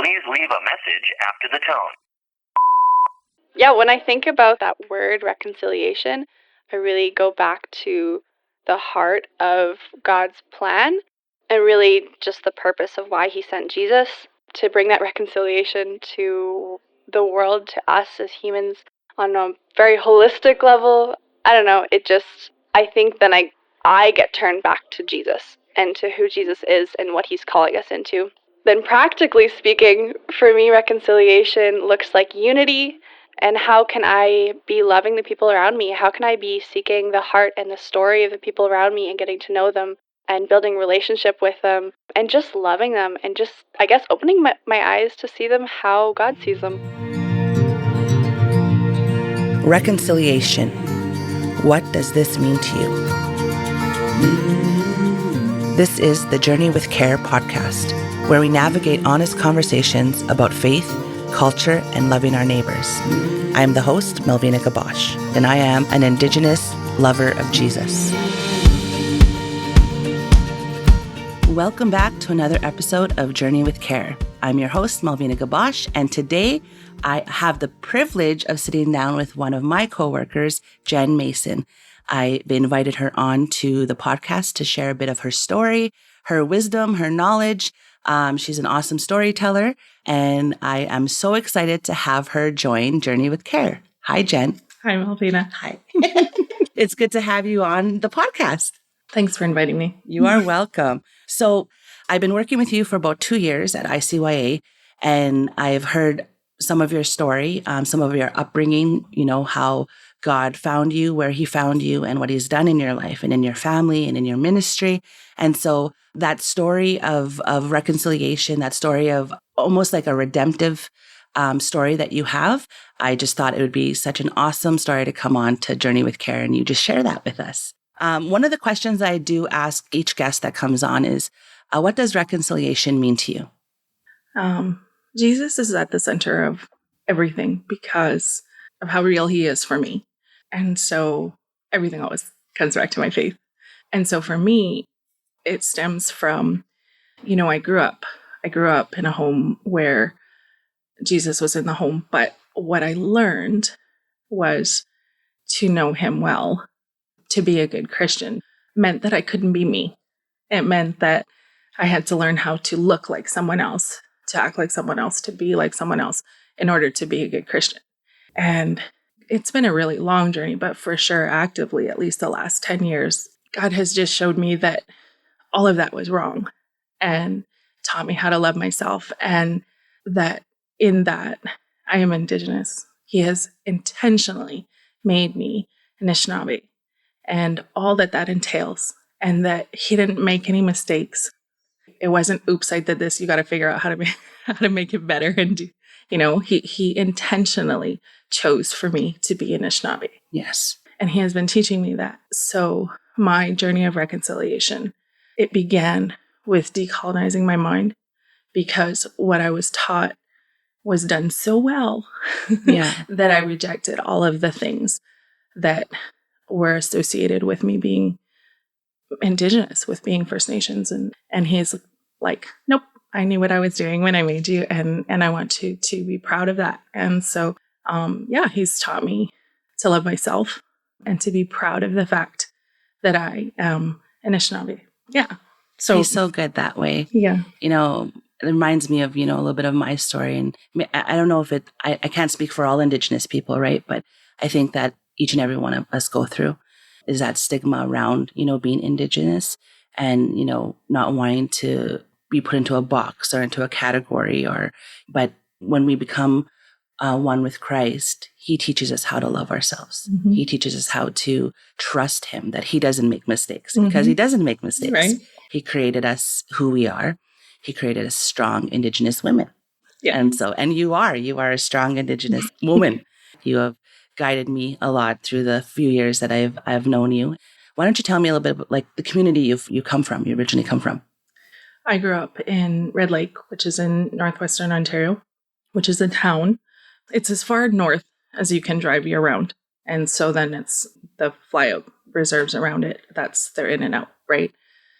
Please leave a message after the tone. Yeah, when I think about that word reconciliation, I really go back to the heart of God's plan and really just the purpose of why he sent Jesus to bring that reconciliation to the world, to us as humans on a very holistic level. I don't know, I think then I get turned back to Jesus and to who Jesus is and what he's calling us into. Then practically speaking, for me, reconciliation looks like unity. And how can I be loving the people around me? How can I be seeking the heart and the story of the people around me and getting to know them and building relationship with them and just loving them and just, I guess, opening my eyes to see them how God sees them. Reconciliation. What does this mean to you? This is the Journey with Care podcast, where we navigate honest conversations about faith, culture, and loving our neighbors. I am the host, Melvina Gabosh, and I am an Indigenous lover of Jesus. Welcome back to another episode of Journey with Care. I'm your host, Melvina Gabosh, and today I have the privilege of sitting down with one of my coworkers, Jenn Mason. I invited her on to the podcast to share a bit of her story, her wisdom, her knowledge. She's an awesome storyteller, and I am so excited to have her join Journey with Care. Hi, Jenn. Hi, Melvina. Hi. It's good to have you on the podcast. Thanks for inviting me. You are welcome. So I've been working with you for about 2 years at ICYA, and I've heard some of your story, some of your upbringing, how God found you, where he found you, and what he's done in your life and in your family and in your ministry. And so that story of reconciliation, that story of almost like a redemptive story that you have, I just thought it would be such an awesome story to come on to Journey with Care, and you just share that with us. One of the questions I do ask each guest that comes on is, what does reconciliation mean to you? Jesus is at the center of everything because of how real he is for me. And so everything always comes back to my faith. And so for me, it stems from, I grew up in a home where Jesus was in the home, but what I learned was to know him well, to be a good Christian, meant that I couldn't be me. It meant that I had to learn how to look like someone else, to act like someone else, to be like someone else in order to be a good Christian. And it's been a really long journey, but for sure, actively, at least the last 10 years, God has just showed me that all of that was wrong and taught me how to love myself, and that in that I am Indigenous. He has intentionally made me Anishinaabe and all that entails, and that he didn't make any mistakes. It wasn't, oops, I did this. You got to figure out how to make it better. And do, he intentionally chose for me to be Anishinaabe. Yes. And he has been teaching me that. So my journey of reconciliation, it began with decolonizing my mind, because what I was taught was done so well that I rejected all of the things that were associated with me being Indigenous, with being First Nations. And he's like, nope, I knew what I was doing when I made you, and I want to be proud of that. And so, he's taught me to love myself and to be proud of the fact that I am Anishinaabe. Yeah. So he's so good that way. Yeah. It reminds me of, a little bit of my story. And I don't know if I can't speak for all Indigenous people, right? But I think that each and every one of us go through is that stigma around, being Indigenous and, not wanting to be put into a box or into a category, but when we become one with Christ, he teaches us how to love ourselves. Mm-hmm. He teaches us how to trust him, that he doesn't make mistakes, because he doesn't make mistakes. Right. He created us who we are. He created us strong Indigenous women. Yeah. And you are a strong Indigenous woman. You have guided me a lot through the few years that I've known you. Why don't you tell me a little bit about the community you originally come from? I grew up in Red Lake, which is in northwestern Ontario, which is a town. It's as far north as you can drive year round. And so then it's the flyout reserves around it. They're in and out, right?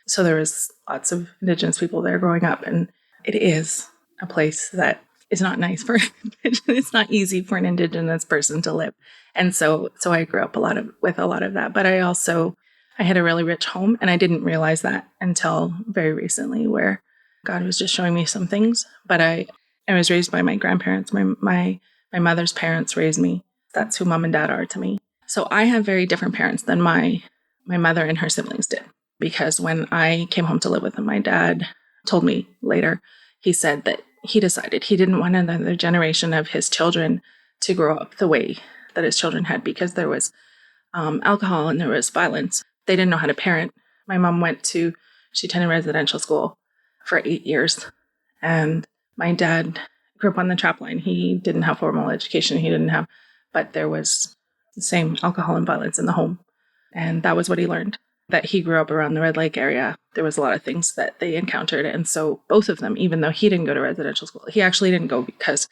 So there was lots of Indigenous people there growing up. And it is a place that is not nice for it's not easy for an Indigenous person to live. And so I grew up with a lot of that. But I had a really rich home, and I didn't realize that until very recently, where God was just showing me some things. But I was raised by my grandparents. My mother's parents raised me. That's who mom and dad are to me. So I have very different parents than my mother and her siblings did. Because when I came home to live with them, my dad told me later, he said that he decided he didn't want another generation of his children to grow up the way that his children had, because there was alcohol and there was violence. They didn't know how to parent. My mom she attended residential school for 8 years. And my dad grew up on the trap line. He didn't have formal education. But there was the same alcohol and violence in the home. And that was what he learned. That he grew up around the Red Lake area. There was a lot of things that they encountered. And so both of them, even though he didn't go to residential school, he actually didn't go because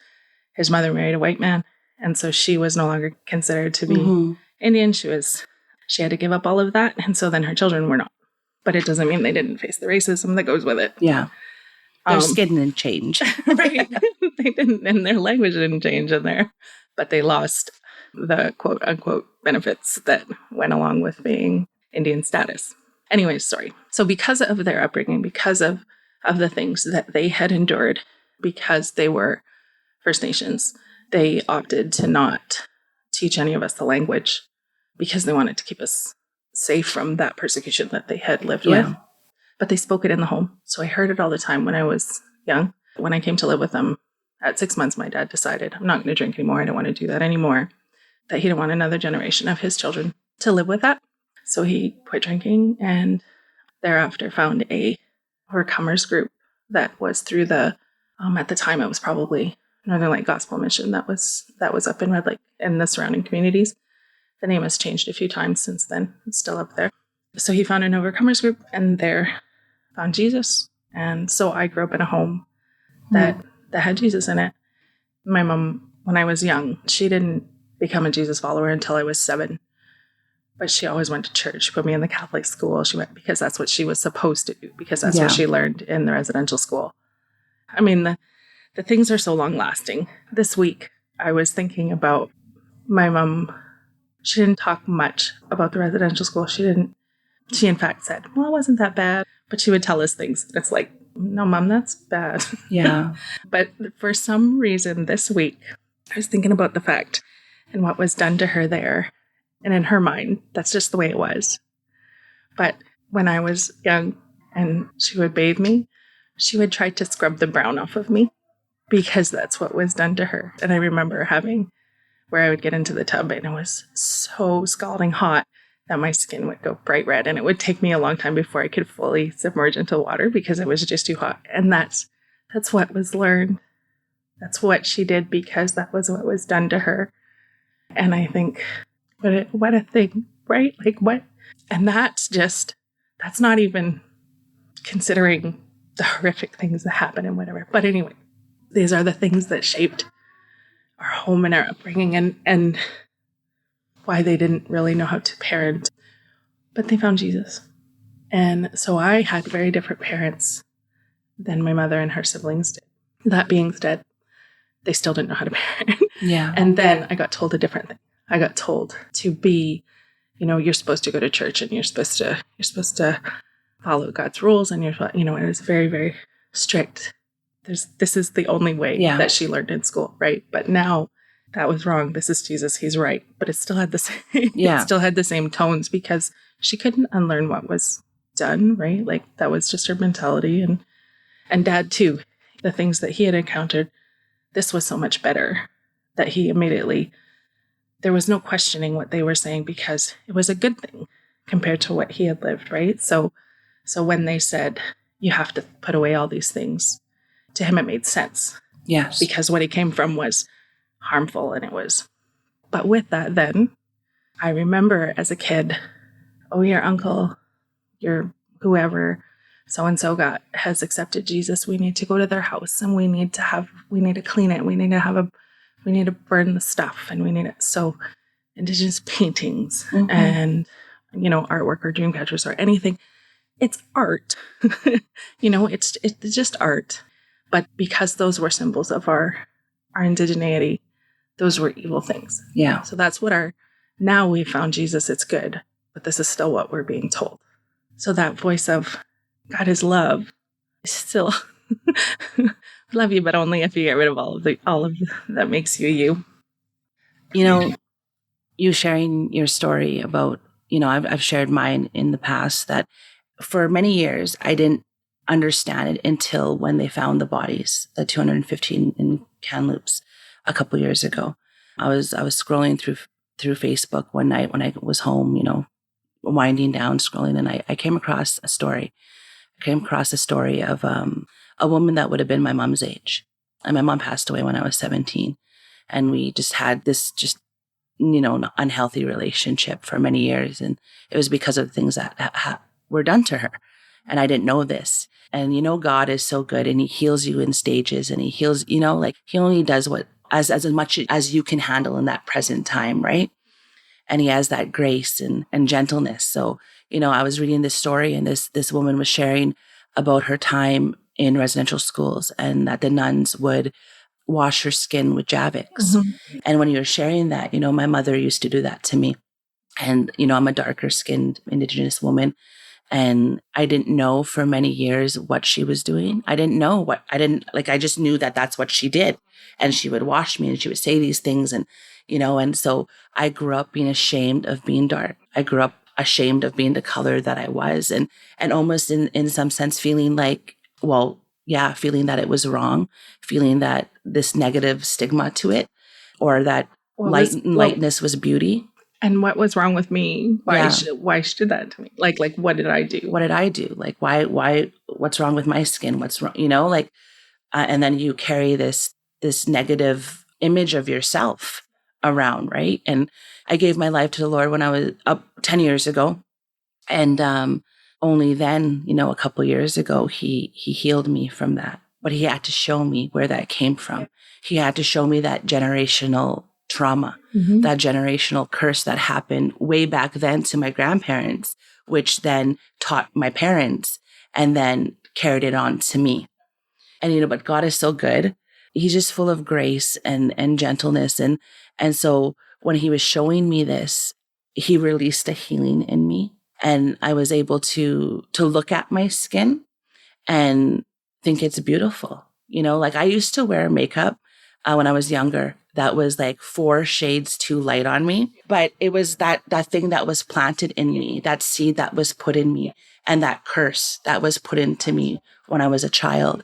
his mother married a white man. And so she was no longer considered to be Indian. She had to give up all of that. And so then her children were not. But it doesn't mean they didn't face the racism that goes with it. Yeah. Their skin didn't change. Right. They didn't, and their language didn't change in there. But they lost the quote unquote benefits that went along with being Indian status. Anyways, sorry. So because of their upbringing, because of the things that they had endured, because they were First Nations, they opted to not teach any of us the language because they wanted to keep us safe from that persecution that they had lived with. But they spoke it in the home. So I heard it all the time when I was young. When I came to live with them at 6 months, my dad decided, I'm not going to drink anymore. I don't want to do that anymore. That he didn't want another generation of his children to live with that. So he quit drinking, and thereafter found a overcomers group that was through the, at the time it was probably Northern Light Gospel Mission that was up in Red Lake and the surrounding communities. The name has changed a few times since then. It's still up there. So he found an overcomers group, and there found Jesus. And so I grew up in a home that had Jesus in it. My mom, when I was young, she didn't become a Jesus follower until I was 7. But she always went to church. She put me in the Catholic school. She went because that's what she was supposed to do, because that's what she learned in the residential school. I mean, the things are so long lasting. This week, I was thinking about my mom. She didn't talk much about the residential school. She in fact said, well, it wasn't that bad. But she would tell us things. It's like, no, Mom, that's bad. Yeah. But for some reason this week, I was thinking about the fact and what was done to her there. And in her mind, that's just the way it was. But when I was young and she would bathe me, she would try to scrub the brown off of me because that's what was done to her. And I remember having where I would get into the tub and it was so scalding hot that my skin would go bright red. And it would take me a long time before I could fully submerge into water because it was just too hot. And that's what was learned. That's what she did because that was what was done to her. And I think, what a thing, right? Like what? And that's not even considering the horrific things that happen and whatever. But anyway, these are the things that shaped our home and our upbringing and why they didn't really know how to parent. But they found Jesus. And so I had very different parents than my mother and her siblings did. That being said, they still didn't know how to parent. Yeah. And then I got told a different thing. I got told to be, you're supposed to go to church and you're supposed to follow God's rules, and it was very, very strict. This is the only way that she learned in school, right? But now that was wrong. This is Jesus. He's right. But it still had the same, it still had the same tones because she couldn't unlearn what was done, right? Like that was just her mentality. And Dad too, the things that he had encountered, this was so much better that he immediately, there was no questioning what they were saying because it was a good thing compared to what he had lived, right? So when they said, you have to put away all these things, to him it made sense. Yes. Because what he came from was harmful, and it was. But with that then, I remember as a kid, your uncle, your whoever, so-and-so has accepted Jesus. We need to go to their house and we need to clean it. We need to burn the stuff, and so Indigenous paintings and, artwork or dream catchers or anything. It's art, it's just art. But because those were symbols of our indigeneity, those were evil things. Yeah. So that's what now we found Jesus, it's good, but this is still what we're being told. So that voice of God is love is still love you, but only if you get rid of all of that makes you you. You know, you sharing your story about, I've shared mine in the past that for many years, I didn't understand it until when they found the bodies, the 215 in Kamloops a couple years ago. I was scrolling through Facebook one night when I was home, winding down, scrolling, and I came across a story. I came across a story of a woman that would have been my mom's age. And my mom passed away when I was 17. And we just had this an unhealthy relationship for many years. And it was because of things that were done to her. And I didn't know this. And, God is so good and he heals you in stages and he heals, he only does what as much as you can handle in that present time, right? And he has that grace and gentleness. So, I was reading this story and this woman was sharing about her time in residential schools and that the nuns would wash her skin with Javix. Mm-hmm. And when you were sharing that, my mother used to do that to me. And, I'm a darker skinned Indigenous woman. And I didn't know for many years what she was doing. I just knew that that's what she did. And she would wash me and she would say these things. And, and so I grew up being ashamed of being dark. I grew up ashamed of being the color that I was and almost in some sense feeling like, feeling that it was wrong, feeling that this negative stigma to it or that lightness was beauty. And what was wrong with me? Why she did that to me? Like, what did I do? What did I do? Like, why, what's wrong with my skin? What's wrong? And then you carry this negative image of yourself around, right? And I gave my life to the Lord when I was up 10 years ago. And only then, a couple years ago, he healed me from that. But he had to show me where that came from. He had to show me that generational trauma, mm-hmm. that generational curse that happened way back then to my grandparents, which then taught my parents and then carried it on to me. And, but God is so good. He's just full of grace and gentleness. And so when he was showing me this, he released a healing in me. And I was able to look at my skin and think it's beautiful. I used to wear makeup when I was younger that was like 4 shades too light on me. But it was that thing that was planted in me, that seed that was put in me, and that curse that was put into me when I was a child.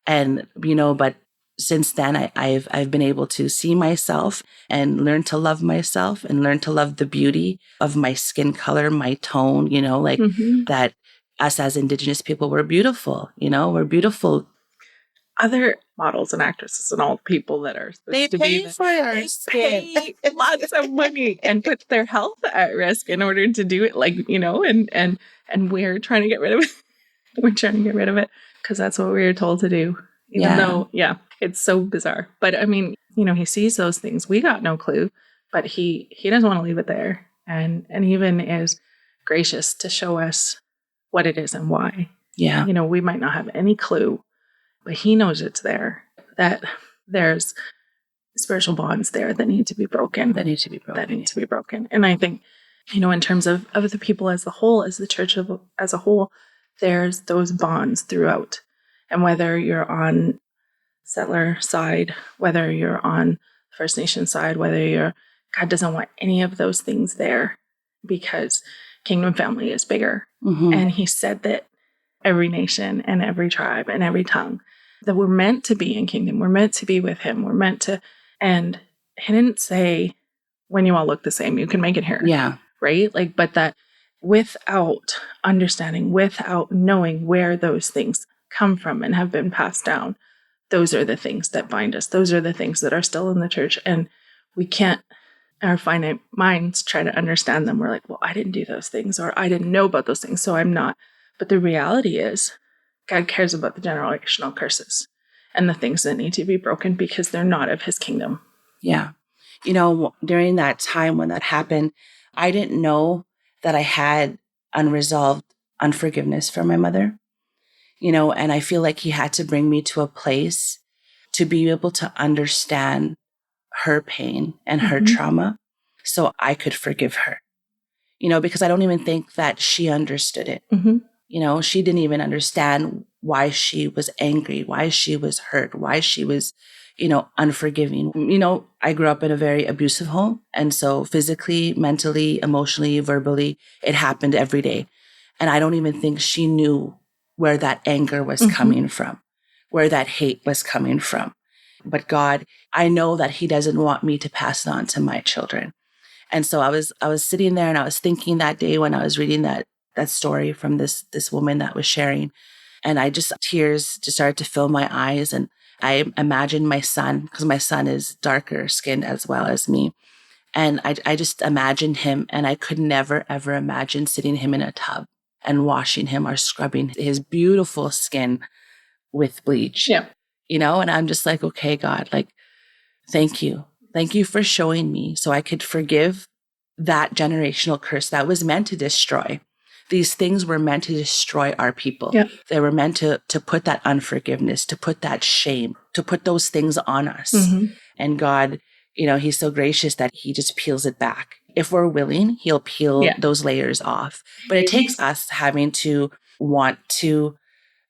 And, but since then, I've been able to see myself and learn to love myself and learn to love the beauty of my skin color, my tone, mm-hmm. that us as Indigenous people, we're beautiful, we're beautiful. Other models and actresses and all the people that are supposed to be for our skin. Pay lots of money and put their health at risk in order to do it, and we're trying to get rid of it. We're trying to get rid of it because that's what we were told to do. Even though, it's so bizarre. But I mean, he sees those things. We got no clue, but he doesn't want to leave it there, and even is gracious to show us what it is and why. Yeah, we might not have any clue. But he knows it's there, that there's spiritual bonds there that need to be broken. And I think, in terms of the people as a whole, as the church as a whole, there's those bonds throughout. And whether you're on settler side, whether you're on First Nation side, God doesn't want any of those things there because kingdom family is bigger. Mm-hmm. And he said that every nation and every tribe and every tongue, that we're meant to be in kingdom. We're meant to be with him. We're meant to, and he didn't say, when you all look the same, you can make it here. Yeah. Right? But that without understanding, without knowing where those things come from and have been passed down, those are the things that bind us. Those are the things that are still in the church. And we can't, our finite minds try to understand them. We're like, well, I didn't do those things, or I didn't know about those things, so I'm not. But the reality is, God cares about the generational curses and the things that need to be broken because they're not of his kingdom. Yeah. During that time when that happened, I didn't know that I had unresolved unforgiveness for my mother. And I feel like he had to bring me to a place to be able to understand her pain and her trauma so I could forgive her, because I don't even think that she understood it. She didn't even understand why she was angry, why she was hurt, why she was, unforgiving. I grew up in a very abusive home. And so physically, mentally, emotionally, verbally, it happened every day. And I don't even think she knew where that anger was coming from, where that hate was coming from. But God, I know that he doesn't want me to pass it on to my children. And so I was sitting there and I was thinking that day when I was reading that story from this woman that was sharing, and tears just started to fill my eyes. And I imagined my son, because my son is darker skinned as well as me. And I just imagined him, and I could never, ever imagine sitting him in a tub and washing him or scrubbing his beautiful skin with bleach. Yeah. And I'm just like, okay, God, like, thank you. Thank you for showing me so I could forgive that generational curse that was meant to destroy. These things were meant to destroy our people. Yeah. They were meant to put that unforgiveness, to put that shame, to put those things on us. And God, he's so gracious that he just peels it back. If we're willing, he'll peel those layers off. But it takes us having to want to,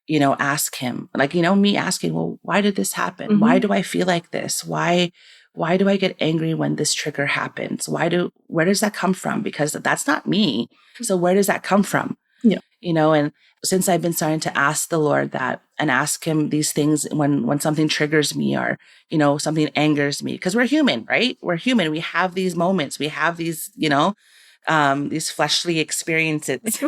ask him, like, me asking, well, why did this happen? Why do I feel like this? Why do I get angry when this trigger happens? Where does that come from? Because that's not me. So where does that come from? Yeah. And since I've been starting to ask the Lord that and ask him these things when something triggers me or, something angers me, because we're human, right? We're human. We have these moments. We have these, these fleshly experiences.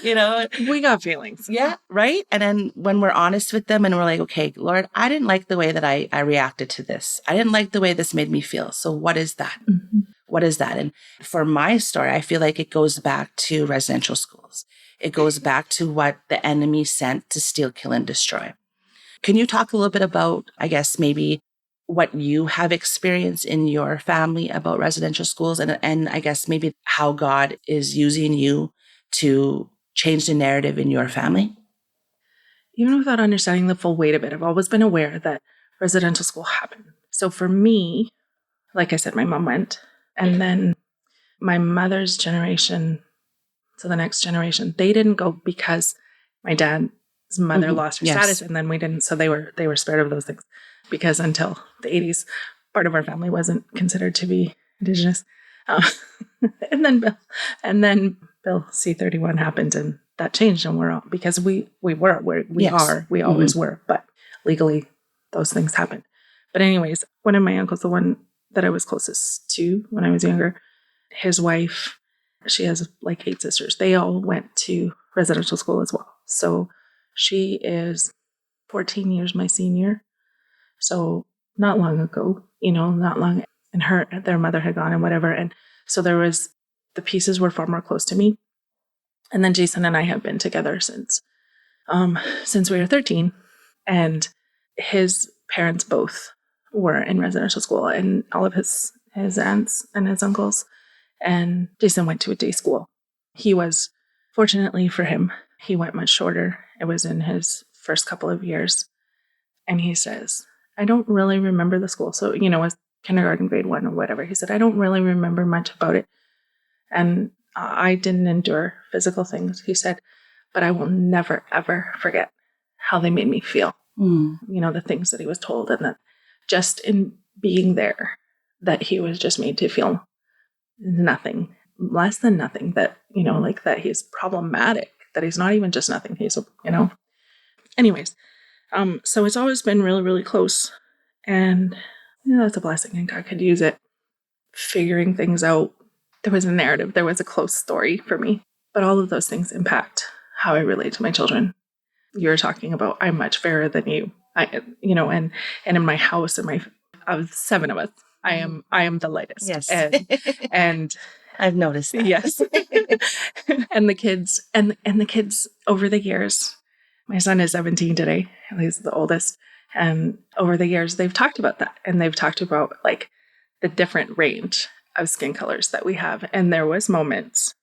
We got feelings. Yeah. Right. And then when we're honest with them and we're like, okay, Lord, I didn't like the way that I reacted to this. I didn't like the way this made me feel. So what is that? What is that? And for my story, I feel like it goes back to residential schools. It goes back to what the enemy sent to steal, kill, and destroy. Can you talk a little bit about, I guess, maybe what you have experienced in your family about residential schools and I guess maybe how God is using you to change the narrative in your family? Even without understanding the full weight of it, I've always been aware that residential school happened. So for me, like I said, my mom went, and then my mother's generation, so the next generation, they didn't go because my dad's mother lost her status, and then we didn't. So they were spared of those things because until the 80s, part of our family wasn't considered to be Indigenous. And then Bill C-31 happened, and that changed, and we're all, because we always were, but legally those things happened. But anyways, one of my uncles, the one that I was closest to when I was younger, his wife, she has like 8 sisters. They all went to residential school as well. So she is 14 years my senior. So not long ago, not long, and their mother had gone and whatever. And so the pieces were far more close to me. And then Jason and I have been together since we were 13. And his parents both were in residential school, and all of his aunts and his uncles. And Jason went to a day school. He was, fortunately for him, he went much shorter. It was in his first couple of years. And he says, I don't really remember the school. So, it was kindergarten, grade 1 or whatever. He said, I don't really remember much about it. And I didn't endure physical things, he said, but I will never, ever forget how they made me feel. The things that he was told, and that just in being there, that he was just made to feel nothing, less than nothing, that, like that he's problematic, that he's not even just nothing. He's, anyways. So it's always been really, really close, and that's a blessing, and God could use it. Figuring things out. There was a narrative. There was a close story for me. But all of those things impact how I relate to my children. You're talking about, I'm much fairer than you. And in my house, of 7 of us, I am the lightest. Yes. And I've noticed that. Yes. And the kids over the years, my son is 17 today. He's the oldest. And over the years, they've talked about that. And they've talked about like the different range of skin colors that we have. And there was moments,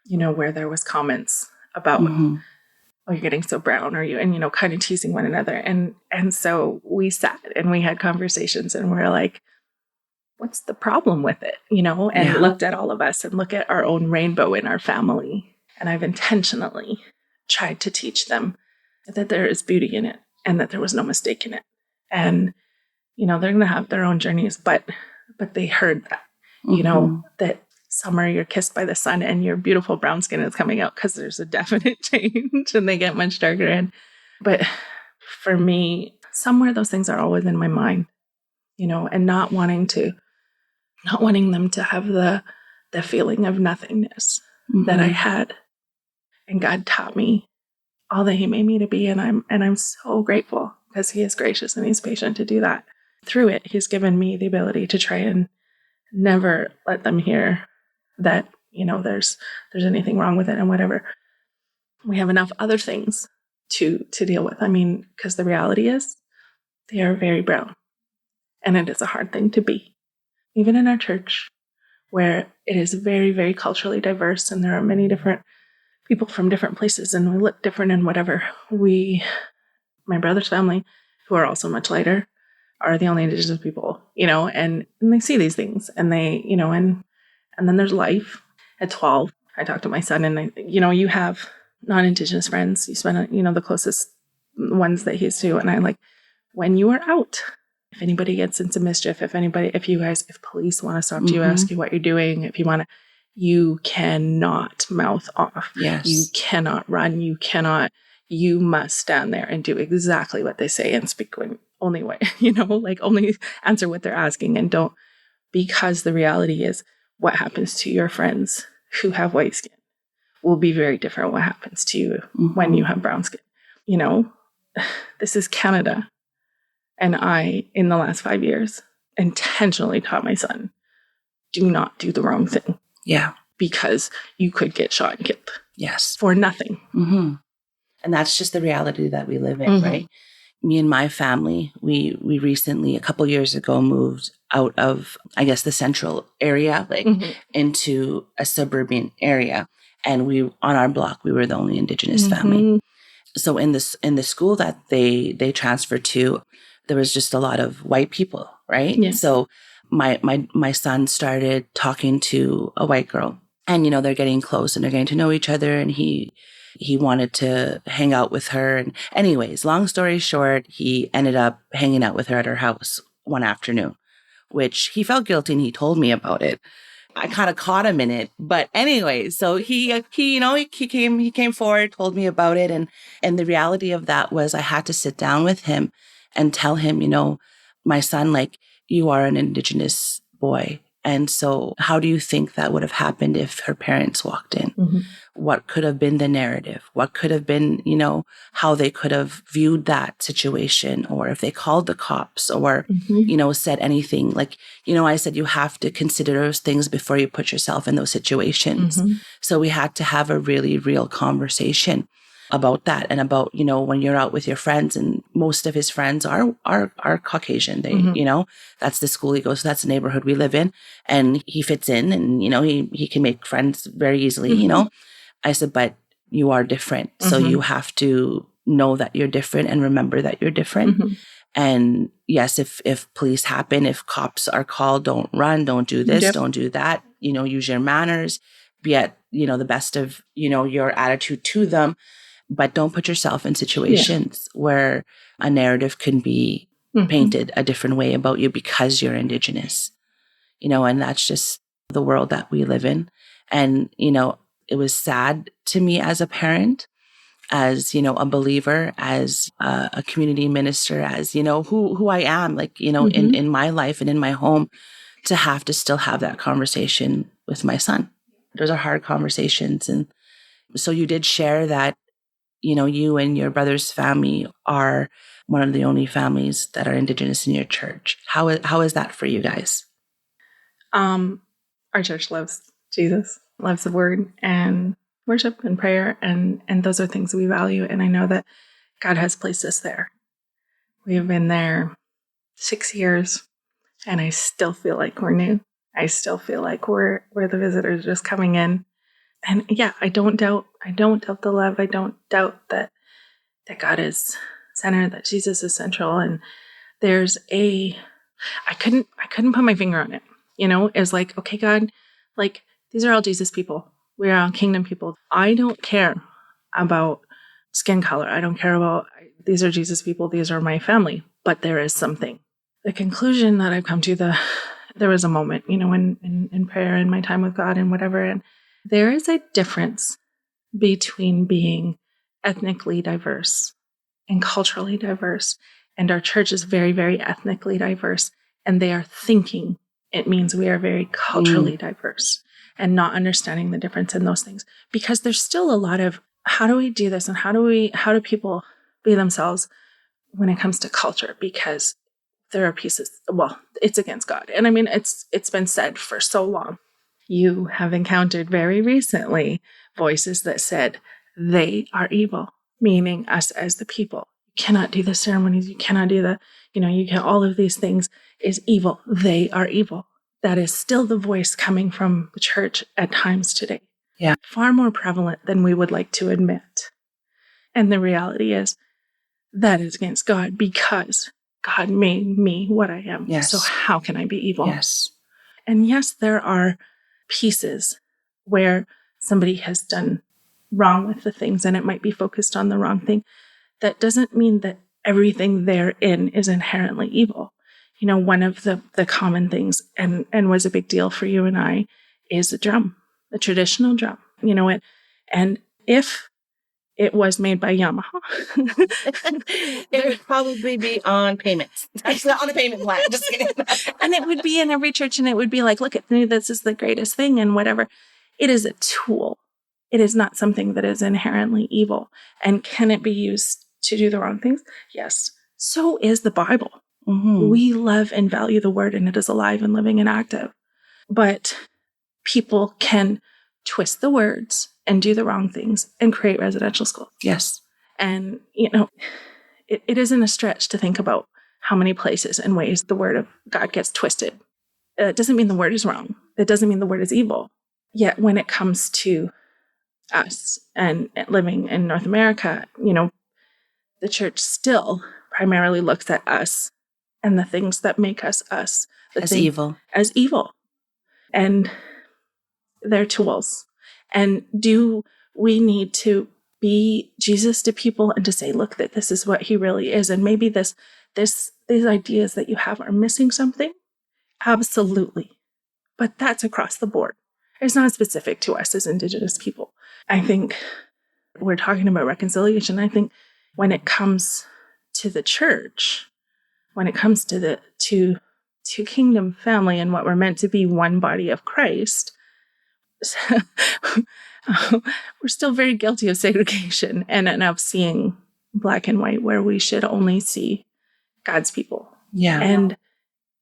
where there was comments about oh, you're getting so brown, or you, and, kind of teasing one another. And so we sat and we had conversations, and we're like, what's the problem with it? And looked at all of us and look at our own rainbow in our family. And I've intentionally tried to teach them that there is beauty in it and that there was no mistake in it. And, they're going to have their own journeys, but they heard that, that summer you're kissed by the sun and your beautiful brown skin is coming out, because there's a definite change and they get much darker. But for me, somewhere those things are always in my mind, and not wanting them to have the feeling of nothingness that I had. And God taught me all that He made me to be, and I'm so grateful, because He is gracious and He's patient to do that. Through it, He's given me the ability to try and never let them hear that, there's anything wrong with it and whatever. We have enough other things to deal with. I mean, because the reality is they are very brown, and it is a hard thing to be. Even in our church, where it is very, very culturally diverse, and there are many different people from different places, and we look different and whatever. My brother's family, who are also much lighter, are the only Indigenous people, and they see these things, and they, and then there's life. At 12, I talked to my son, and you have non-Indigenous friends. You spend, the closest ones that he's to, and I like, when you are out, if anybody gets into mischief, if police want to stop you, ask you what you're doing, you cannot mouth off. Yes. You cannot run. You must stand there and do exactly what they say and speak only way, only answer what they're asking, and don't, because the reality is what happens to your friends who have white skin will be very different what happens to you when you have brown skin. This is Canada. And I, in the last 5 years, intentionally taught my son, do not do the wrong thing. Yeah. Because you could get shot and killed. Yes. For nothing. Mm-hmm. And that's just the reality that we live in, right? Me and my family, we recently, a couple years ago, moved out of, I guess, the central area, into a suburban area. And on our block, we were the only Indigenous family. So in the school that they transferred to, there was just a lot of white people, right? Yeah. So my son started talking to a white girl, and they're getting close and they're getting to know each other, and he wanted to hang out with her. And anyways, long story short, he ended up hanging out with her at her house one afternoon, which he felt guilty, and he told me about it. I kind of caught him in it, but anyway, so he came forward, told me about it, and the reality of that was I had to sit down with him and tell him, my son, you are an Indigenous boy, and so how do you think that would have happened if her parents walked in? What could have been the narrative? What could have been, how they could have viewed that situation, or if they called the cops, or, said anything. I said, you have to consider those things before you put yourself in those situations. So we had to have a really real conversation about that, and about, when you're out with your friends, and most of his friends are Caucasian. They, that's the school he goes to, that's the neighborhood we live in, and he fits in, and, he can make friends very easily, I said, but you are different. So you have to know that you're different and remember that you're different. And yes, if police happen, if cops are called, don't run, don't do this, don't do that, use your manners, be at, the best of, your attitude to them, but don't put yourself in situations where a narrative can be painted a different way about you because you're Indigenous, and that's just the world that we live in. And, it was sad to me as a parent, as, a believer, as a community minister, as, who I am, in my life and in my home, to have to still have that conversation with my son. Those are hard conversations. And so you did share that, you and your brother's family are one of the only families that are Indigenous in your church. How is that for you guys? Our church loves Jesus, loves the word and worship and prayer, and those are things we value. And I know that God has placed us there. We've been there 6 years, and I still feel like we're new. I still feel like we're the visitors just coming in. And yeah, I don't doubt the love. I don't doubt that that God is center, that Jesus is central. And I couldn't put my finger on it. It's like, okay, God, like, these are all Jesus people. We are all kingdom people. I don't care about skin color. I don't care about, these are Jesus people. These are my family. But there is something. The conclusion that I've come to, there was a moment, in prayer and my time with God and whatever. And there is a difference between being ethnically diverse and culturally diverse. And our church is very, very ethnically diverse. And they are thinking it means we are very culturally diverse and not understanding the difference in those things. Because there's still a lot of, how do we do this? And how do people be themselves when it comes to culture? Because there are pieces, well, it's against God. And I mean, it's been said for so long. You have encountered very recently voices that said they are evil, meaning us as the people. You cannot do the ceremonies. You cannot do all of these things is evil. They are evil. That is still the voice coming from the church at times today. Yeah. Far more prevalent than we would like to admit. And the reality is that is against God, because God made me what I am. Yes. So how can I be evil? Yes. And yes, there are pieces where somebody has done wrong with the things and it might be focused on the wrong thing. That doesn't mean that everything therein is inherently evil. One of the common things and was a big deal for you and I is a drum, a traditional drum. And if it was made by Yamaha, it would probably be on payments. It's not on a payment plan. Just kidding. And it would be in every church, and it would be like, look at me, this is the greatest thing, and whatever. It is a tool. It is not something that is inherently evil. And can it be used to do the wrong things? Yes. So is the Bible. Mm-hmm. We love and value the word, and it is alive and living and active. But people can twist the words and do the wrong things and create residential schools. Yes. And, it isn't a stretch to think about how many places and ways the word of God gets twisted. It doesn't mean the word is wrong. It doesn't mean the word is evil. Yet when it comes to us and living in North America, the church still primarily looks at us and the things that make us us. As evil. As evil. And they're tools. And do we need to be Jesus to people and to say, look, that this is what he really is? And maybe these ideas that you have are missing something? Absolutely. But that's across the board. It's not specific to us as Indigenous people. I think we're talking about reconciliation. I think when it comes to the church, when it comes to kingdom family and what we're meant to be, one body of Christ, we're still very guilty of segregation and of seeing black and white where we should only see God's people. Yeah. And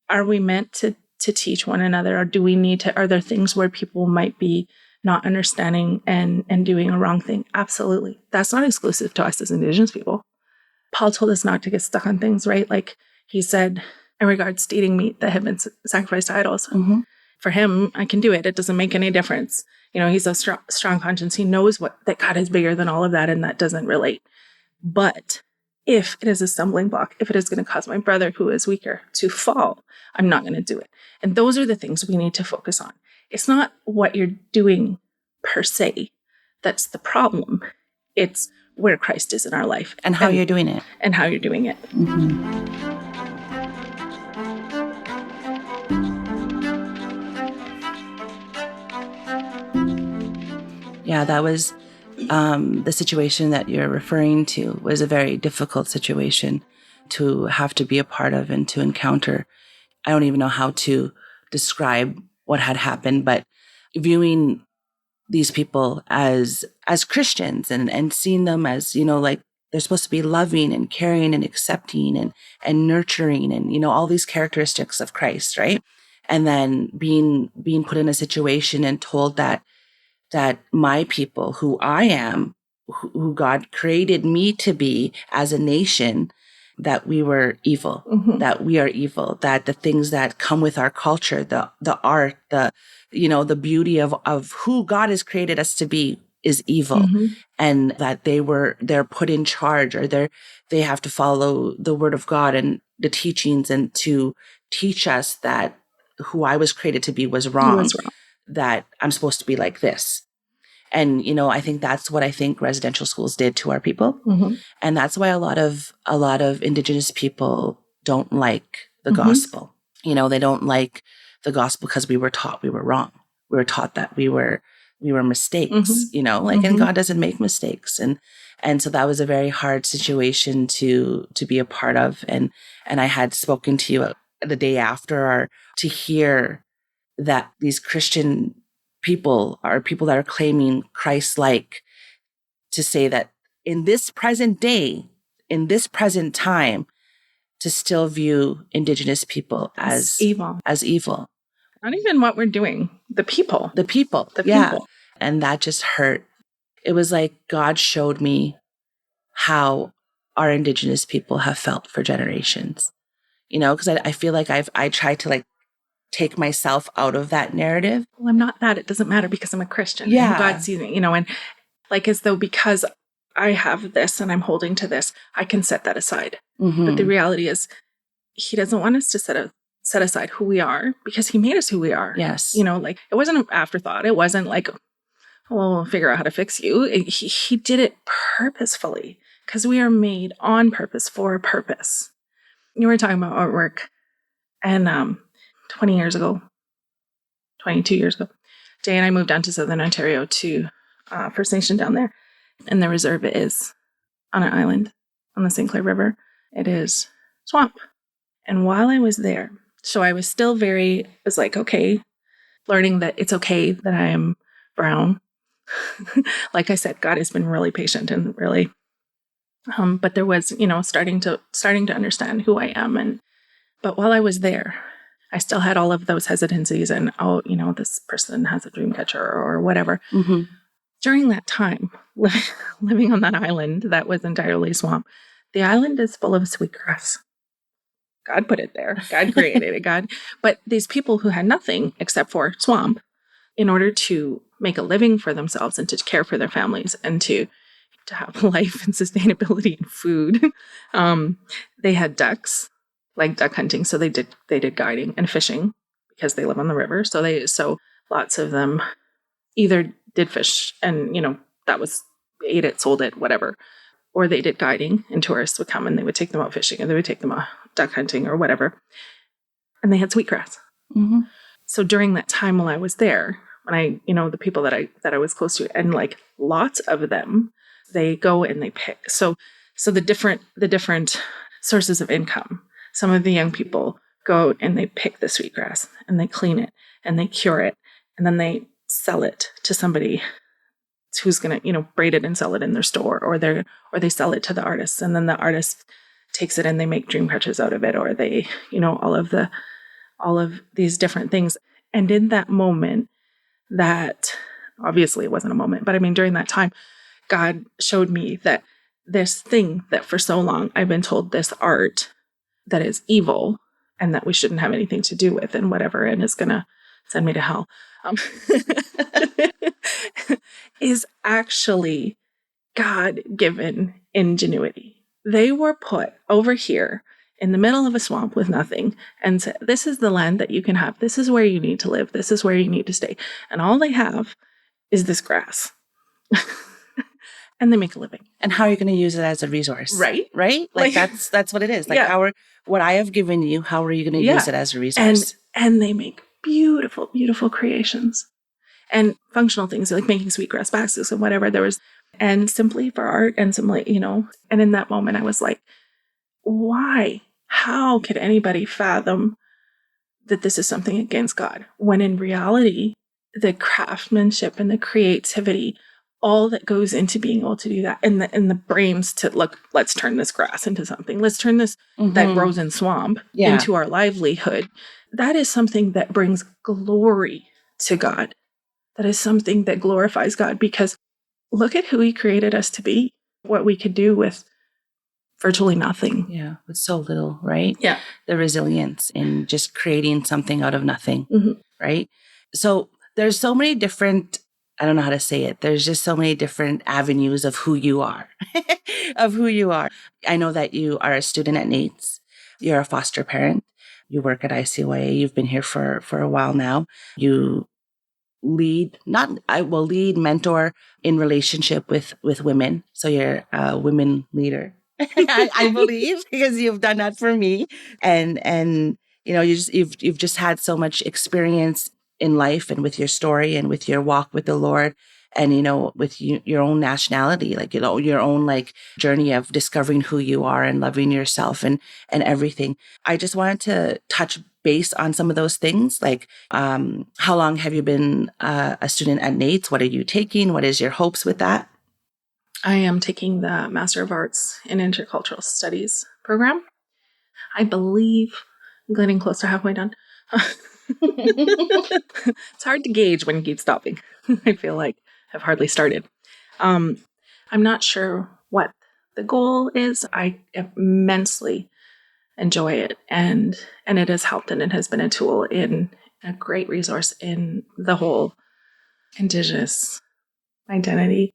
are we meant to teach one another, or do we need to, are there things where people might be not understanding and doing a wrong thing? Absolutely. That's not exclusive to us as Indigenous people. Paul told us not to get stuck on things, right? Like he said, in regards to eating meat that had been sacrificed to idols. Mm-hmm. For him, I can do it. It doesn't make any difference. He's a strong conscience. He knows that God is bigger than all of that, and that doesn't relate. But if it is a stumbling block, if it is going to cause my brother who is weaker to fall, I'm not going to do it. And those are the things we need to focus on. It's not what you're doing per se that's the problem. It's where Christ is in our life. And how you're doing it. And how you're doing it. Mm-hmm. Yeah, that was the situation that you're referring to was a very difficult situation to have to be a part of and to encounter. I don't even know how to describe what had happened, but viewing these people as Christians and seeing them as, like they're supposed to be loving and caring and accepting and nurturing and, all these characteristics of Christ, right? And then being put in a situation and told that my people, who I am, who God created me to be as a nation, that we were evil, mm-hmm. that we are evil, that the things that come with our culture, the art, the beauty of who God has created us to be, is evil, and that they're put in charge, or they have to follow the word of God and the teachings, and to teach us that who I was created to be was wrong, that I'm supposed to be like this. And, I think that's what I think residential schools did to our people. And that's why a lot of Indigenous people don't like the gospel. They don't like the gospel because we were taught we were wrong. We were taught that we were mistakes, and God doesn't make mistakes. And so that was a very hard situation to be a part of. And I had spoken to you the day after, or to hear that these Christian people are people that are claiming Christ-like, to say that in this present day, in this present time, to still view Indigenous people as evil. Not even what we're doing, the people. And that just hurt. It was like God showed me how our Indigenous people have felt for generations, because I feel like I tried to take myself out of that narrative. Well, I'm not that. It doesn't matter because I'm a Christian. Yeah. And God sees me, and as though because I have this and I'm holding to this, I can set that aside. But the reality is he doesn't want us to set aside who we are, because he made us who we are. Yes. It wasn't an afterthought. It wasn't like, well, we'll figure out how to fix you. He did it purposefully, because we are made on purpose for a purpose. You were talking about artwork, and 22 years ago, Jay and I moved down to Southern Ontario to First Nation down there. And the reserve is on an island on the St. Clair River. It is swamp. And while I was there, so I was still okay, learning that it's okay that I am brown. Like I said, God has been really patient and really, but there was, starting to understand who I am. But while I was there, I still had all of those hesitancies and, this person has a dream catcher or whatever. During that time, living on that island that was entirely swamp, the island is full of sweetgrass. God put it there. God created it. But these people who had nothing except for swamp, in order to make a living for themselves and to care for their families and to have life and sustainability and food, they had ducks. Like duck hunting, so they did guiding and fishing because they live on the river. So lots of them either did fish and that was ate it, sold it, whatever, or they did guiding, and tourists would come and they would take them out fishing, or they would take them out duck hunting or whatever. And they had sweetgrass. So during that time while I was there, when I the people that I was close to, and lots of them, they go and they pick. So the different sources of income. Some of the young people go and they pick the sweetgrass and they clean it and they cure it, and then they sell it to somebody who's going to, braid it and sell it in their store, or they sell it to the artists, and then the artist takes it and they make dream catchers out of it, or they, all of these different things. And in that moment, that obviously it wasn't a moment, but I mean, during that time, God showed me that this thing that for so long I've been told, this art that is evil and that we shouldn't have anything to do with and whatever, and is going to send me to hell, is actually God-given ingenuity. They were put over here in the middle of a swamp with nothing and said, this is the land that you can have. This is where you need to live. This is where you need to stay. And all they have is this grass. And they make a living. And how are you going to use it as a resource? Right? That's what it is. What I have given you, how are you going to use it as a resource? And they make beautiful, beautiful creations and functional things like making sweetgrass baskets and whatever and simply for art and simply, and in that moment I was like, why? How could anybody fathom that this is something against God? When in reality, the craftsmanship and the creativity, all that goes into being able to do that, and the brains to look, let's turn this grass into something. Let's turn this that grows in swamp into our livelihood. That is something that brings glory to God. That is something that glorifies God, because look at who he created us to be, what we could do with virtually nothing. Yeah, with so little, right? Yeah. The resilience in just creating something out of nothing, right? So there's so many different I don't know how to say it. There's just so many different avenues of who you are, of who you are. I know that you are a student at Nate's. You're a foster parent. You work at ICYA. You've been here for a while now. You lead, mentor in relationship with women. So you're a women leader. I believe, because you've done that for me. And you've just had so much experience in life and with your story and with your walk with the Lord, and with your own nationality, like your own like journey of discovering who you are and loving yourself and everything. I just wanted to touch base on some of those things, like how long have you been a student at Nate's? What are you taking? What is your hopes with that? I am taking the Master of Arts in Intercultural Studies program. I believe I'm getting close to halfway done. It's hard to gauge when you keep stopping. I feel like I've hardly started. I'm not sure what the goal is. I immensely enjoy it, and it has helped, and it has been a tool in a great resource in the whole Indigenous identity.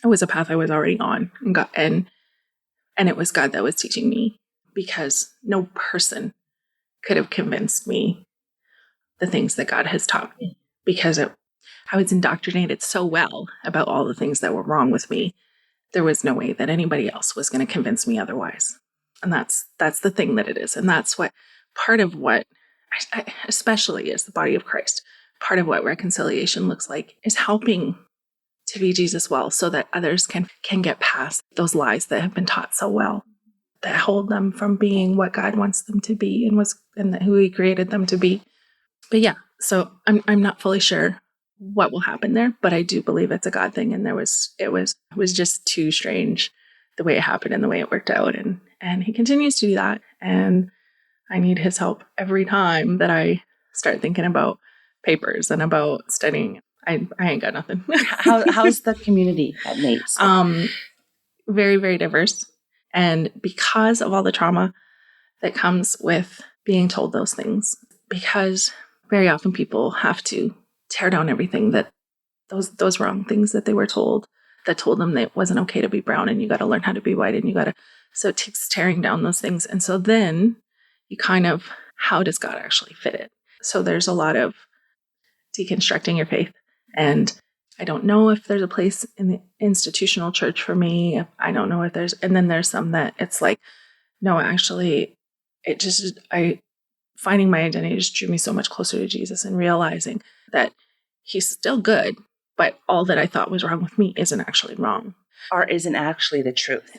It was a path I was already on, and it was God that was teaching me, because no person could have convinced me the things that God has taught me, because I was indoctrinated so well about all the things that were wrong with me. There was no way that anybody else was going to convince me otherwise. And that's the thing that it is. And that's what part of what, especially as the body of Christ, part of what reconciliation looks like is helping to be Jesus well, so that others can get past those lies that have been taught so well, that hold them from being what God wants them to be and who He created them to be. But yeah, so I'm not fully sure what will happen there, but I do believe it's a God thing, and it was just too strange the way it happened and the way it worked out, and He continues to do that, and I need His help every time that I start thinking about papers and about studying. I ain't got nothing. How's the community at Nate's? Very, very diverse, and because of all the trauma that comes with being told those things, because very often people have to tear down everything that those wrong things that they were told, that told them that it wasn't okay to be brown and you got to learn how to be white, and so it takes tearing down those things. And so then you kind of, how does God actually fit it? So there's a lot of deconstructing your faith. And I don't know if there's a place in the institutional church for me. I don't know if and then there's some that it's like, no, actually, finding my identity just drew me so much closer to Jesus, and realizing that He's still good, but all that I thought was wrong with me isn't actually wrong. Or isn't actually the truth.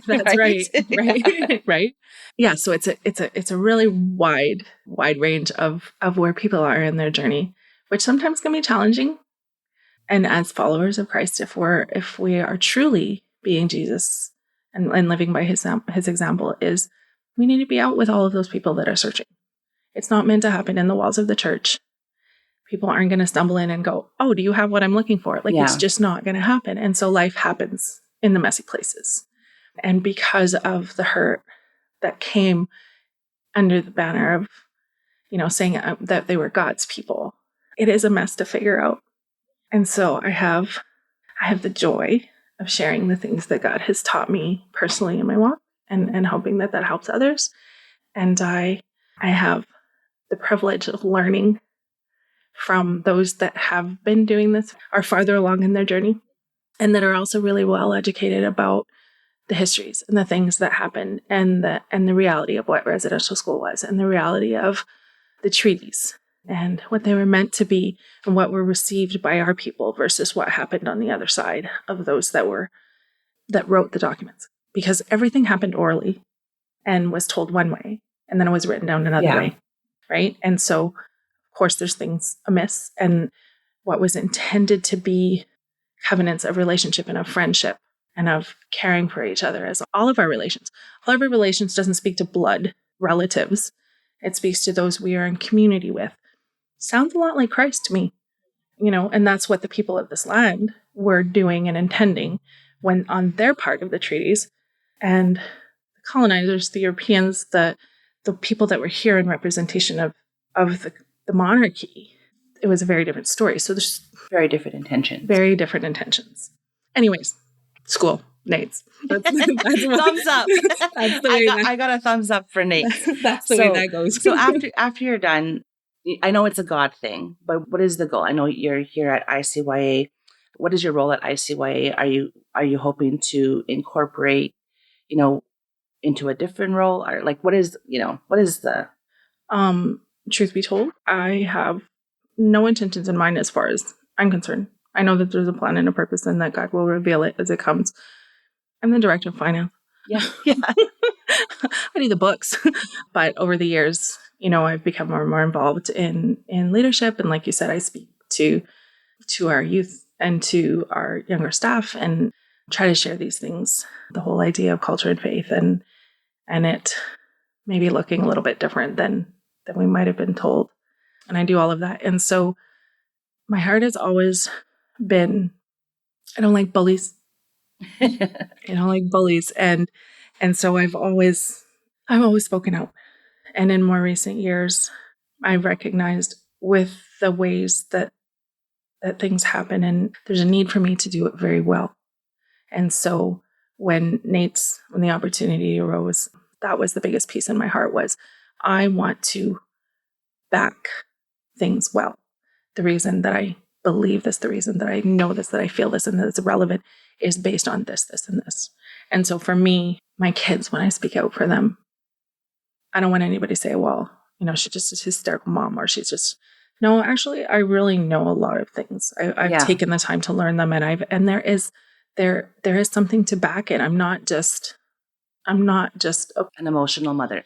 That's right. Right. Right. Yeah. So it's a really wide range of where people are in their journey, which sometimes can be challenging. And as followers of Christ, if we are truly being Jesus and living by his example, is we need to be out with all of those people that are searching. It's not meant to happen in the walls of the church. People aren't going to stumble in and go, oh, do you have what I'm looking for? It's just not going to happen. And so life happens in the messy places. And because of the hurt that came under the banner of, saying that they were God's people, it is a mess to figure out. And so I have the joy of sharing the things that God has taught me personally in my walk, and hoping that helps others. And I have the privilege of learning from those that have been doing this, are farther along in their journey, and that are also really well educated about the histories and the things that happened, and the reality of what residential school was, and the reality of the treaties and what they were meant to be, and what were received by our people versus what happened on the other side of those that wrote the documents. Because everything happened orally and was told one way, and then it was written down another way, right? And so, of course, there's things amiss, and what was intended to be covenants of relationship and of friendship and of caring for each other, as all of our relations. All of our relations doesn't speak to blood relatives. It speaks to those we are in community with. Sounds a lot like Christ to me, and that's what the people of this land were doing and intending when on their part of the treaties. And the colonizers, the Europeans, the people that were here in representation of the monarchy, it was a very different story. So there's Very different intentions. very different intentions. Anyways, school, Nate's. That's Thumbs up. That's the way I got a thumbs up for Nate. that's the way that goes. So after you're done, I know it's a God thing, but what is the goal? I know you're here at ICYA. What is your role at ICYA? Are you hoping to incorporate, into a different role, or like what is the Truth be told, I have no intentions in mind as far as I'm concerned. I know that there's a plan and a purpose and that God will reveal it as it comes. I'm the director of finance. yeah. I do the books. But over the years, I've become more and more involved in leadership. And like you said, I speak to our youth and to our younger staff and try to share these things, the whole idea of culture and faith and it maybe looking a little bit different than we might have been told. And I do all of that. And so my heart has always been, I don't like bullies. I don't like bullies. And so I've always spoken out. And in more recent years, I've recognized with the ways that things happen, and there's a need for me to do it very well. And so when the opportunity arose, that was the biggest piece in my heart was I want to back things well. The reason that I believe this, the reason that I know this, that I feel this, and that it's relevant is based on this, this, and this. And so for me, my kids, when I speak out for them, I don't want anybody to say, well, she's just a hysterical mom, or she's just, no, actually, I really know a lot of things. I've taken the time to learn them, and there is something to back it. I'm not just an emotional mother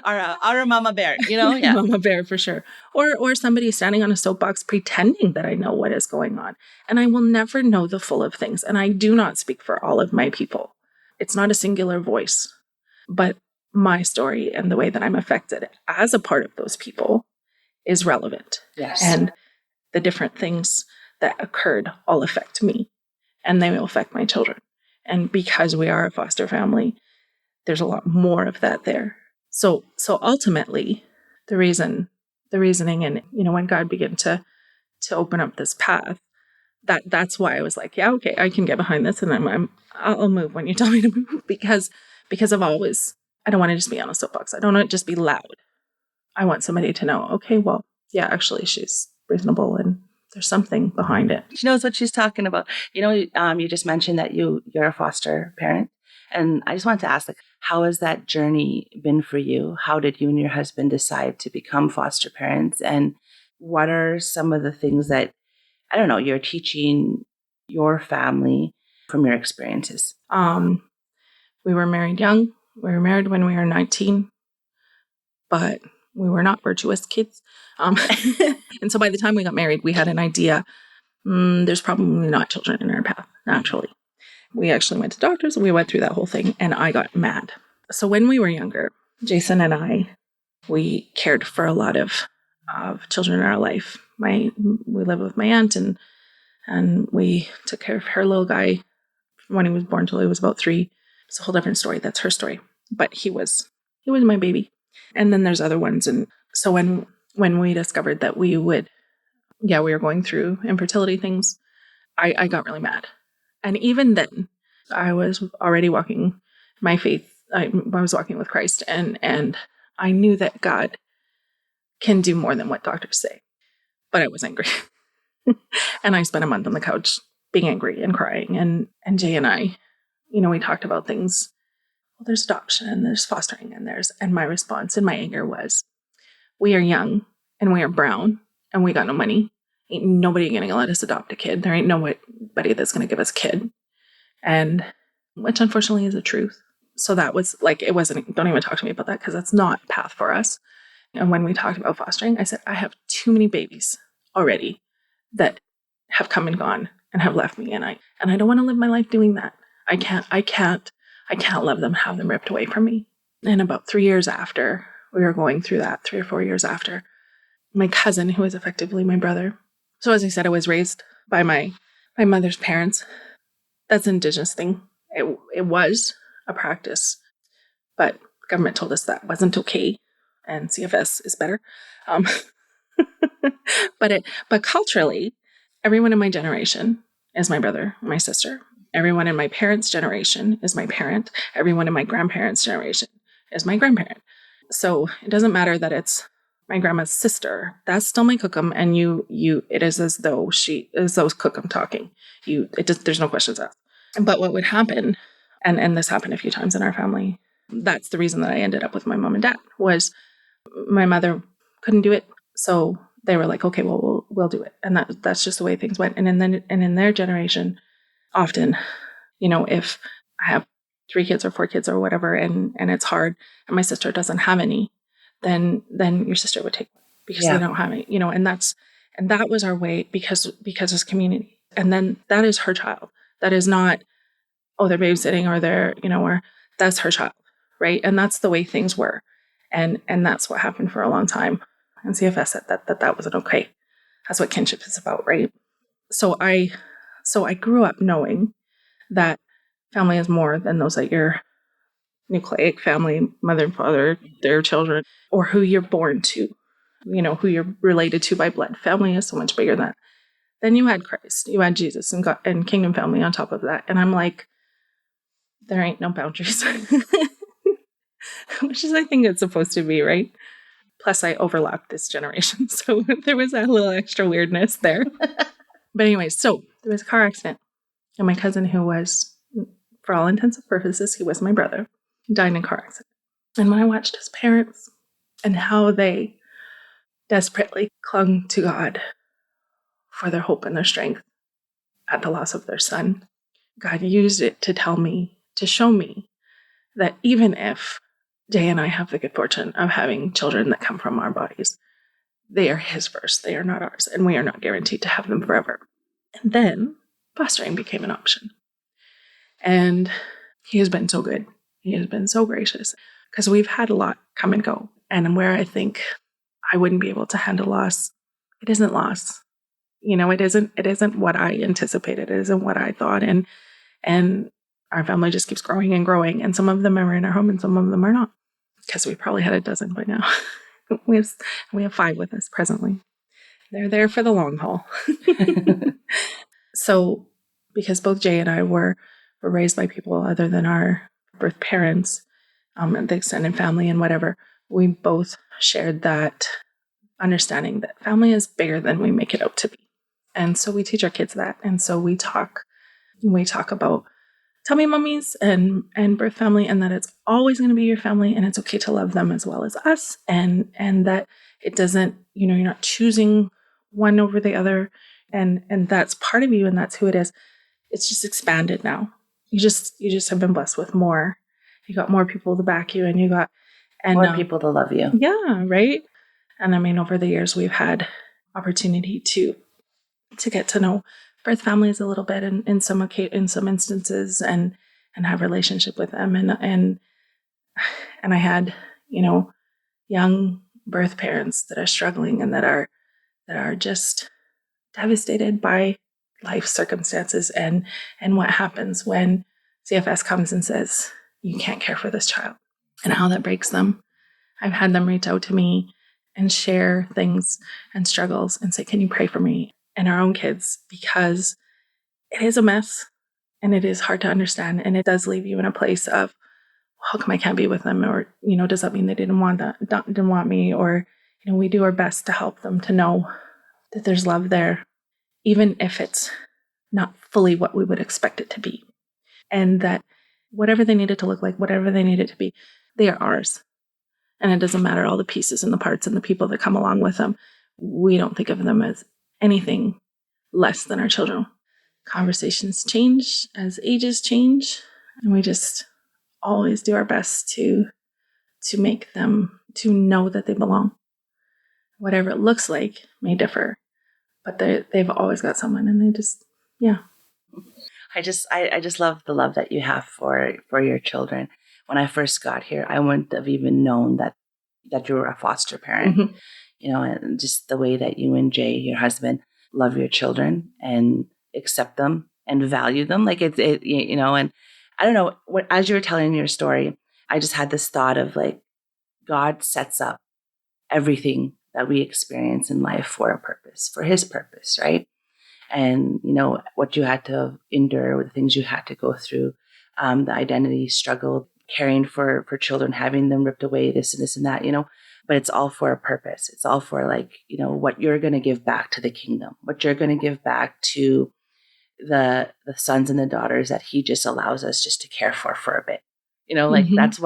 or a mama bear, Yeah. Mama bear for sure. Or somebody standing on a soapbox pretending that I know what is going on. And I will never know the full of things. And I do not speak for all of my people. It's not a singular voice, but my story and the way that I'm affected as a part of those people is relevant. Yes. And the different things that occurred all affect me, and they will affect my children. And because we are a foster family, there's a lot more of that there. So ultimately, the reasoning, and when God began to open up this path, that's why I was like, yeah, okay, I can get behind this, and I'll move when you tell me to move, because I don't want to just be on a soapbox. I don't want to just be loud. I want somebody to know, okay, well, yeah, actually, she's reasonable, and there's something behind it. She knows what she's talking about. You just mentioned that you're a foster parent. And I just wanted to ask, how has that journey been for you? How did you and your husband decide to become foster parents? And what are some of the things that, you're teaching your family from your experiences? We were married young. We were married when we were 19, but we were not virtuous kids. And so by the time we got married, we had an idea, there's probably not children in our path, naturally. We actually went to doctors and we went through that whole thing, and I got mad. So when we were younger, Jason and I, we cared for a lot of children in our life. We lived with my aunt, and we took care of her little guy from when he was born till he was about 3. It's a whole different story. That's her story. But he was my baby. And then there's other ones. And so when we discovered that we were going through infertility things, I got really mad. And even then, I was already walking my faith. I was walking with Christ, and I knew that God can do more than what doctors say. But I was angry. And I spent a month on the couch being angry and crying. And Jay and I, we talked about things. Well, there's adoption and there's fostering and my response and my anger was, we are young and we are brown and we got no money. Ain't nobody gonna let us adopt a kid. There ain't nobody that's gonna give us a kid. And which unfortunately is the truth. So that was it wasn't, don't even talk to me about that because that's not a path for us. And when we talked about fostering, I said, I have too many babies already that have come and gone and have left me. And I don't want to live my life doing that. I can't let them have them ripped away from me. And about 3 years after we were going through that, 3 or 4 years after, my cousin, who was effectively my brother. So as I said, I was raised by my mother's parents. That's an Indigenous thing. It was a practice, but government told us that wasn't okay, and CFS is better. But culturally, everyone in my generation is my brother, my sister. Everyone in my parents' generation is my parent. Everyone in my grandparents' generation is my grandparent. So it doesn't matter that it's my grandma's sister. That's still my cookum, and it is as though cookum talking. There's no questions asked. But what would happen, and this happened a few times in our family, that's the reason that I ended up with my mom and dad, was my mother couldn't do it. So they were like, okay, well, we'll do it. And that's just the way things went. And in their generation, often, if I have 3 kids or 4 kids or whatever, and it's hard, and my sister doesn't have any, then your sister would take one because they don't have any, and that was our way because it's community. And then that is her child. That is not, they're babysitting or they're, or that's her child. Right. And that's the way things were. And that's what happened for a long time. And CFS said that wasn't okay. That's what kinship is about. Right. So I grew up knowing that family is more than those that your nucleic family, mother and father, their children, or who you're born to, who you're related to by blood. Family is so much bigger than that. Then you had Christ, you had Jesus and God and kingdom family on top of that. And I'm like, there ain't no boundaries, which is, I think it's supposed to be, right? Plus I overlapped this generation. So there was that little extra weirdness there. But anyways, so there was a car accident. And my cousin, who was, for all intents and purposes, he was my brother, died in a car accident. And when I watched his parents and how they desperately clung to God for their hope and their strength at the loss of their son, God used it to show me that even if Jay and I have the good fortune of having children that come from our bodies, they are his first, they are not ours, and we are not guaranteed to have them forever. And then fostering became an option. And he has been so good. He has been so gracious because we've had a lot come and go. And where I think I wouldn't be able to handle loss, it isn't loss. It isn't what I anticipated. It isn't what I thought. And our family just keeps growing and growing. And some of them are in our home and some of them are not, because we probably had a dozen by now. we have 5 with us presently. They're there for the long haul. So because both Jay and I were raised by people other than our birth parents, and the extended family and whatever, we both shared that understanding that family is bigger than we make it out to be. And so we teach our kids that. And so we talk about tummy mummies and birth family, and that it's always going to be your family, and it's okay to love them as well as us, and that it doesn't, you're not choosing one over the other, and that's part of you, and that's who it is. It's just expanded now. You just have been blessed with more. You got more people to back you, and more people to love you. Yeah, right. And I mean, over the years, we've had opportunity to get to know birth families a little bit in some instances, and have relationship with them, and I had young birth parents that are struggling and that are just devastated by life circumstances and what happens when CFS comes and says you can't care for this child, and how that breaks them. I've had them reach out to me and share things and struggles and say, can you pray for me and our own kids? Because it is a mess and it is hard to understand. And it does leave you in a place of, how come I can't be with them? Or, does that mean they didn't want me? Or, we do our best to help them to know that there's love there, even if it's not fully what we would expect it to be. And that whatever they need it to look like, whatever they need it to be, they are ours. And it doesn't matter all the pieces and the parts and the people that come along with them. We don't think of them as anything less than our children. Conversations change as ages change, and we just always do our best to make them to know that they belong. Whatever it looks like may differ, but they've always got someone, and they just, yeah. I just love the love that you have for your children. When I first got here, I wouldn't have even known that you were a foster parent. Mm-hmm. And just the way that you and Jay, your husband, love your children and accept them and value them. Like and I don't know, as you were telling your story, I just had this thought of like, God sets up everything that we experience in life for a purpose, for his purpose, right? And, what you had to endure, the things you had to go through, the identity struggle, caring for children, having them ripped away, this and this and that, but it's all for a purpose. It's all for what you're going to give back to the kingdom, what you're going to give back to the sons and the daughters that he just allows us just to care for a bit. That's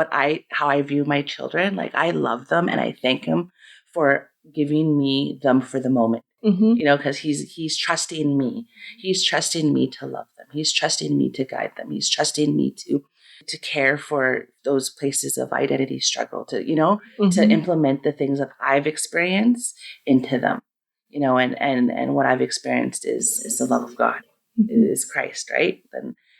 how I view my children. I love them and I thank him for giving me them for the moment, because he's trusting me. He's trusting me to love them. He's trusting me to guide them. He's trusting me to care for those places of identity struggle, to implement the things that I've experienced into them, and what I've experienced is the love of God, is Christ, right?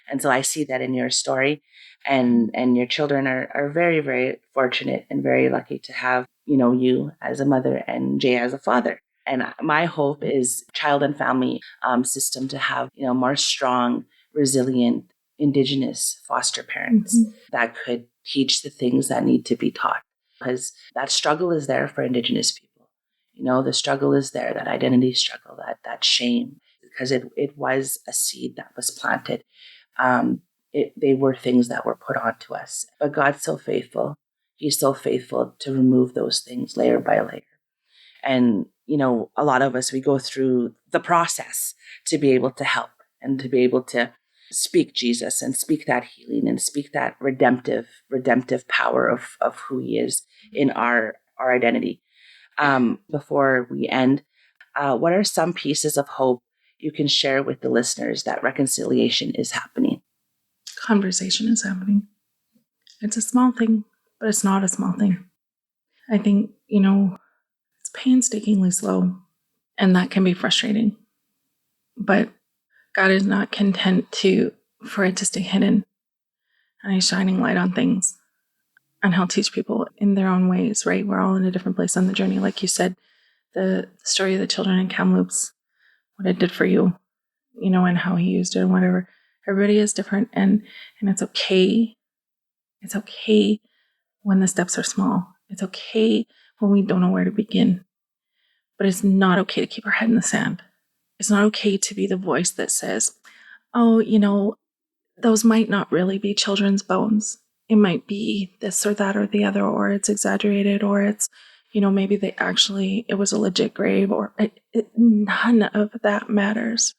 And so I see that in your story, and your children are very, very fortunate and very lucky to have, you as a mother and Jay as a father. And my hope is child and family system to have, more strong, resilient, Indigenous foster parents that could teach the things that need to be taught. Because that struggle is there for Indigenous people. The struggle is there, that identity struggle, that shame, because it was a seed that was planted. They were things that were put onto us. But God's so faithful. He's so faithful to remove those things layer by layer. And, a lot of us, we go through the process to be able to help and to be able to speak Jesus and speak that healing and speak that redemptive power of who he is in our identity. Before we end, what are some pieces of hope you can share with the listeners that reconciliation is happening? Conversation is happening. It's a small thing, but it's not a small thing. I think, it's painstakingly slow, and that can be frustrating. But God is not content for it to stay hidden, and he's shining light on things, and he'll teach people in their own ways, right? We're all in a different place on the journey. Like you said, the story of the children in Kamloops, what it did for you, and how he used it and whatever. Everybody is different, and it's okay. It's okay when the steps are small. It's okay when we don't know where to begin. But it's not okay to keep our head in the sand. It's not okay to be the voice that says, oh, those might not really be children's bones. It might be this or that or the other, or it's exaggerated, or it's, maybe it was a legit grave, or none of that matters.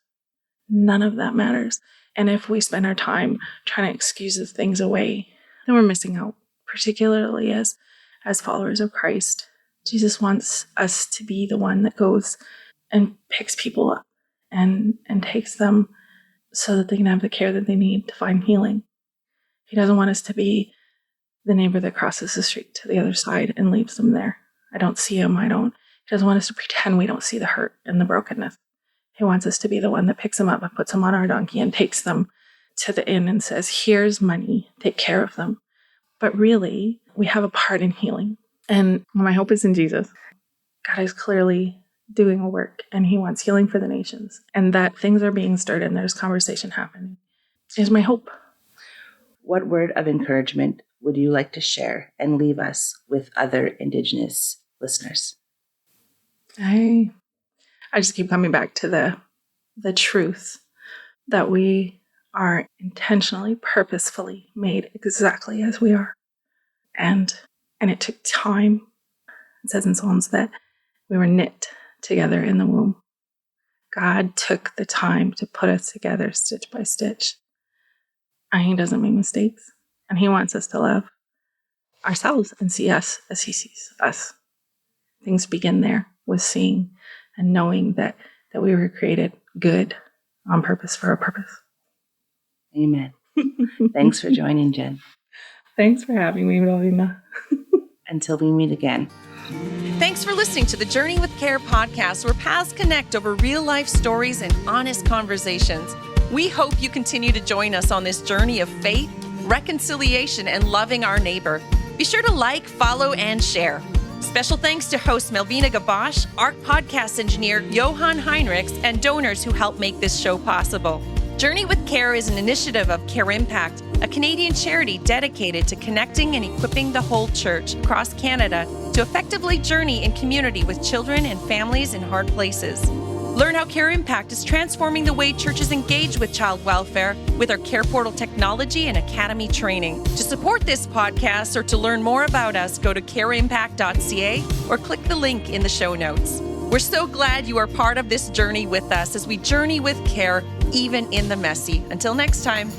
None of that matters. And if we spend our time trying to excuse the things away, then we're missing out, particularly as followers of Christ. Jesus wants us to be the one that goes and picks people up and takes them so that they can have the care that they need to find healing. He doesn't want us to be the neighbor that crosses the street to the other side and leaves them there. I don't see him. He doesn't want us to pretend we don't see the hurt and the brokenness. He wants us to be the one that picks them up and puts them on our donkey and takes them to the inn and says, here's money, take care of them. But really, we have a part in healing. And my hope is in Jesus. God is clearly doing a work, and he wants healing for the nations. And that things are being stirred and there's conversation happening is my hope. What word of encouragement would you like to share and leave us with other Indigenous listeners? I just keep coming back to the truth that we are intentionally, purposefully made exactly as we are. And it took time. It says in Psalms that we were knit together in the womb. God took the time to put us together stitch by stitch. And he doesn't make mistakes. And he wants us to love ourselves and see us as he sees us. Things begin there with seeing and knowing that we were created good on purpose for a purpose. Amen. Thanks for joining, Jenn. Thanks for having me, Melvina. Until we meet again. Thanks for listening to the Journey with Care podcast, where paths connect over real life stories and honest conversations. We hope you continue to join us on this journey of faith, reconciliation, and loving our neighbor. Be sure to like, follow, and share. Special thanks to host Melvina Gabosh, ARC podcast engineer Johan Heinrichs, and donors who help make this show possible. Journey with Care is an initiative of Care Impact, a Canadian charity dedicated to connecting and equipping the whole church across Canada to effectively journey in community with children and families in hard places. Learn how Care Impact is transforming the way churches engage with child welfare with our Care Portal technology and academy training. To support this podcast or to learn more about us, go to careimpact.ca or click the link in the show notes. We're so glad you are part of this journey with us as we journey with care, even in the messy. Until next time.